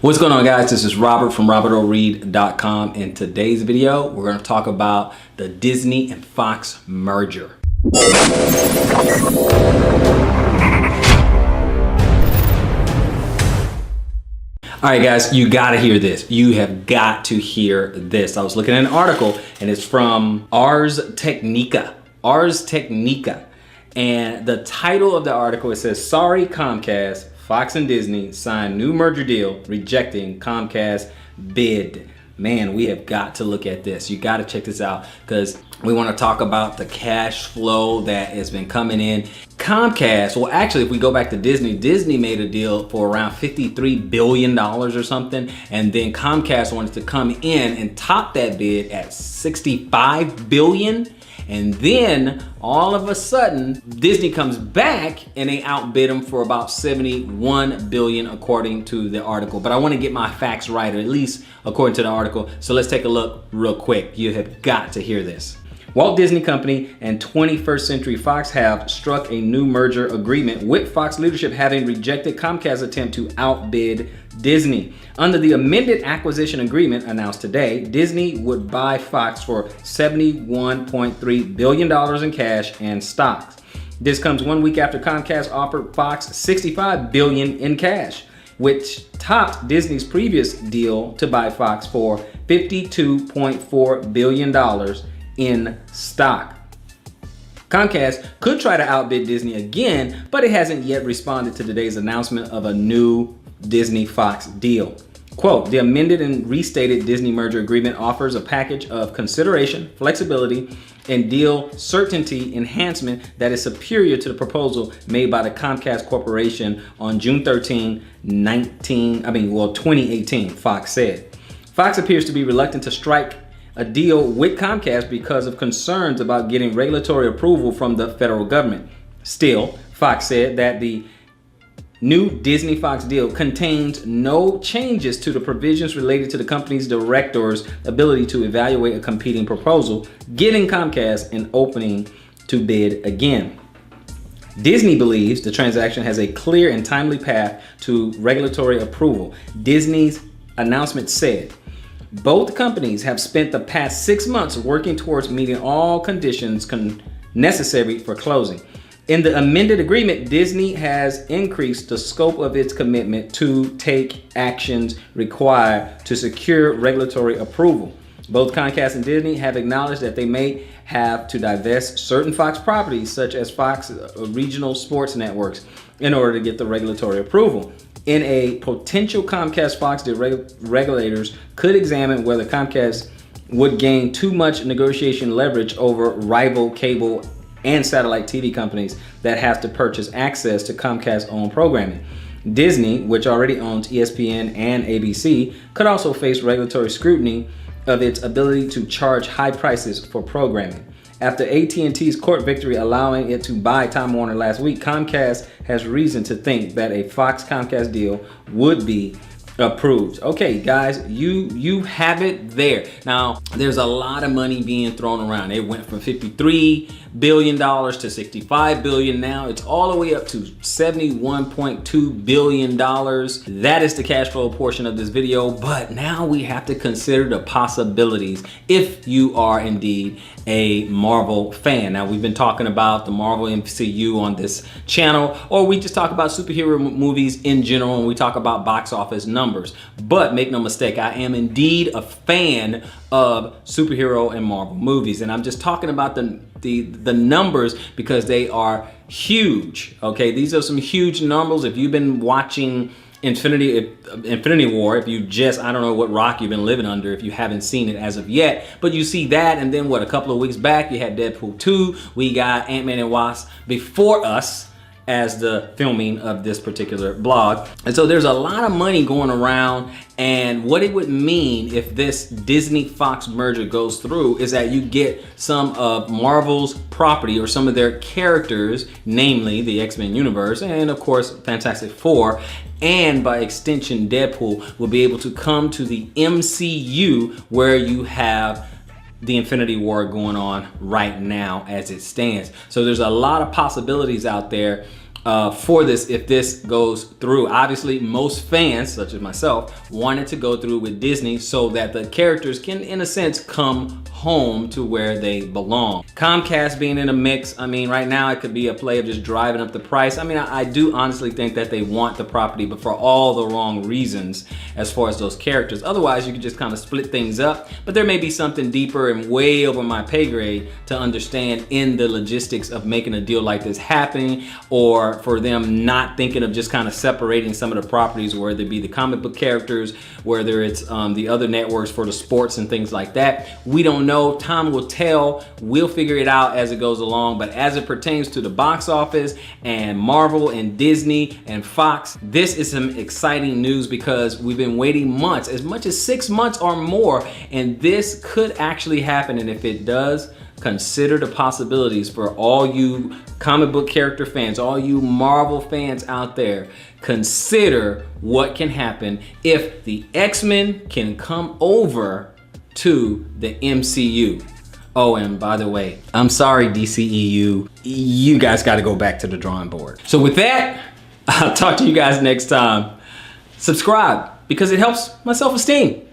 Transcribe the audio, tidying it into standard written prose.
What's going on, guys? This is Robert from robertoreed.com. In today's video, we're going to talk about the Disney and Fox merger. All right, guys, you got to hear this. You have got to hear this. I was looking at an article and it's from Ars Technica. Ars Technica. And the title of the article, it says, "Sorry Comcast, Fox and Disney signed new merger deal rejecting Comcast bid." Man, we have got to look at this. You got to check this out because we want to talk about the cash flow that has been coming in. Comcast, well, actually, if we go back to Disney, Disney made a deal for around $53 billion or something. And then Comcast wanted to come in and top that bid at $65 billion. And then all of a sudden, Disney comes back and they outbid them for about $71 billion according to the article. But I want to get my facts right, or at least according to the article. So let's take a look real quick. You have got to hear this. Walt Disney Company and 21st Century Fox have struck a new merger agreement, with Fox leadership having rejected Comcast's attempt to outbid Disney. Under the amended acquisition agreement announced today, Disney would buy Fox for $71.3 billion in cash and stocks. This comes 1 week after Comcast offered Fox $65 billion in cash, which topped Disney's previous deal to buy Fox for $52.4 billion in stock. Comcast could try to outbid Disney again, but it hasn't yet responded to today's announcement of a new Disney-Fox deal. Quote, "The amended and restated Disney merger agreement offers a package of consideration, flexibility, and deal certainty enhancement that is superior to the proposal made by the Comcast Corporation on June 13, 2018, Fox said. Fox appears to be reluctant to strike a deal with Comcast because of concerns about getting regulatory approval from the federal government. Still, Fox said that the new Disney-Fox deal contains no changes to the provisions related to the company's directors' ability to evaluate a competing proposal, giving Comcast an opening to bid again. Disney believes the transaction has a clear and timely path to regulatory approval," Disney's announcement said. "Both companies have spent the past 6 months working towards meeting all conditions necessary for closing. In the amended agreement, Disney has increased the scope of its commitment to take actions required to secure regulatory approval. Both Comcast and Disney have acknowledged that they may have to divest certain Fox properties, such as Fox regional sports networks, in order to get the regulatory approval. In a potential Comcast-Fox deal, regulators could examine whether Comcast would gain too much negotiation leverage over rival cable and satellite TV companies that have to purchase access to Comcast-owned programming. Disney, which already owns ESPN and ABC, could also face regulatory scrutiny of its ability to charge high prices for programming. After AT&T's court victory allowing it to buy Time Warner last week, Comcast has reason to think that a Fox-Comcast deal would be approved." Okay, guys, you have it there. Now, there's a lot of money being thrown around. It went from $53 billion to $65 billion. Now it's all the way up to $71.2 billion. That is the cash flow portion of this video. But now we have to consider the possibilities if you are indeed a Marvel fan. Now, we've been talking about the Marvel MCU on this channel, or we just talk about superhero movies in general, and we talk about box office numbers. But make no mistake, I am indeed a fan of superhero and Marvel movies, and I'm just talking about the numbers because they are huge. Okay, these are some huge numbers. If you've been watching Infinity War, if you just, I don't know what rock you've been living under if you haven't seen it as of yet, but you see that, and then what, a couple of weeks back you had Deadpool 2, we got Ant-Man and Wasp before us as the filming of this particular blog. And so there's a lot of money going around, and what it would mean if this Disney-Fox merger goes through is that you get some of Marvel's property or some of their characters, namely the X-Men universe and of course Fantastic Four, and by extension Deadpool, will be able to come to the MCU where you have the Infinity War going on right now as it stands. So there's a lot of possibilities out there for this if this goes through. Obviously, most fans, such as myself, wanted to go through with Disney so that the characters can, in a sense, come home to where they belong. Comcast being in a mix, I mean, right now it could be a play of just driving up the price. I mean, I do honestly think that they want the property, but for all the wrong reasons as far as those characters. Otherwise, you could just kind of split things up, but there may be something deeper and way over my pay grade to understand in the logistics of making a deal like this happening, or for them not thinking of just kind of separating some of the properties, whether it be the comic book characters, whether it's the other networks for the sports and things like that. We don't know. Time will tell. We'll figure it out as it goes along. But as it pertains to the box office and Marvel and Disney and Fox, this is some exciting news because we've been waiting months, as much as 6 months or more, and this could actually happen. And if it does, consider the possibilities for all you comic book character fans, all you Marvel fans out there. Consider what can happen if the X-Men can come over to the MCU. Oh, and by the way, I'm sorry, DCEU, you guys got to go back to the drawing board. So with that, I'll talk to you guys next time. Subscribe because it helps my self-esteem.